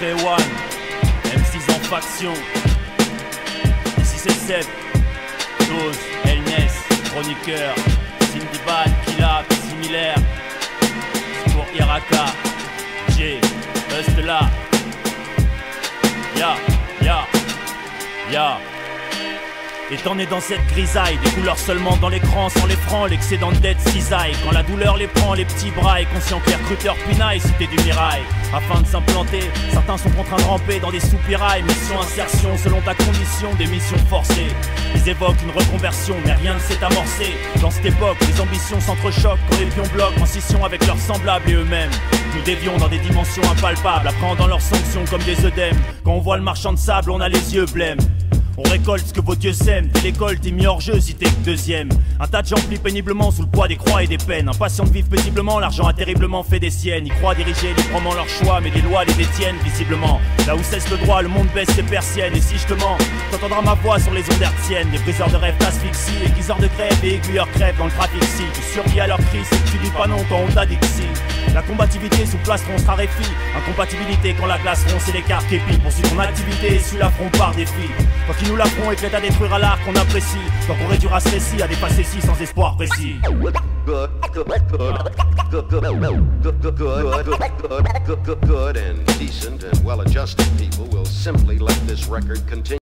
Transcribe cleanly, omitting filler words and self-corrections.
Trey One, M6 en faction. Ici c'est Seb, Dose, Elness, chroniqueur, Cindy Bad, Killa, similaire. C'est pour Iraka, J, Hustla. Ya, ya, ya. Étant né dans cette grisaille, des couleurs seulement dans l'écran, sans les francs, l'excédent de dette cisaille. Quand la douleur les prend, les petits bras, et conscient que les recruteurs pinaillent, cité du mirail. Afin de s'implanter, certains sont contraints de ramper dans des soupirails. Mission insertion selon ta condition, des missions forcées. Ils évoquent une reconversion, mais rien ne s'est amorcé. Dans cette époque, les ambitions s'entrechoquent quand les pions bloquent en scission avec leurs semblables et eux-mêmes. Nous dévions dans des dimensions impalpables, appréhendant leurs sanctions comme des œdèmes. Quand on voit le marchand de sable, on a les yeux blêmes. On récolte ce que vos dieux sèment. Dès l'école, t'es mis hors jeu si t'es que deuxième. Un tas de gens plient péniblement sous le poids des croix et des peines. Impatients de vivre paisiblement, l'argent a terriblement fait des siennes. Ils croient diriger librement leur choix, mais des lois les détiennent visiblement. Là où cesse le droit, le monde baisse ses persiennes. Et si je te mens, t'entendras ma voix sur les ondes hertziennes. Les briseurs de rêves t'asphyxient, aiguiseurs de crève et aiguilleurs crèvent dans le trafic. Si tu survis à leur cri, c'est que tu dis pas non quand on t'a dit que si. La combativité sous plastron se raréfie. Incompatibilité quand la glace ronce et l'écart képi. Poursuis ton activité et suis l'affront par défi. Quand qui nous l'affront éclate à détruire à l'art qu'on apprécie. Quand on réduira ce récit à dépasser si sans espoir précis. Good and decent and well-adjusted people will simply let this record continue.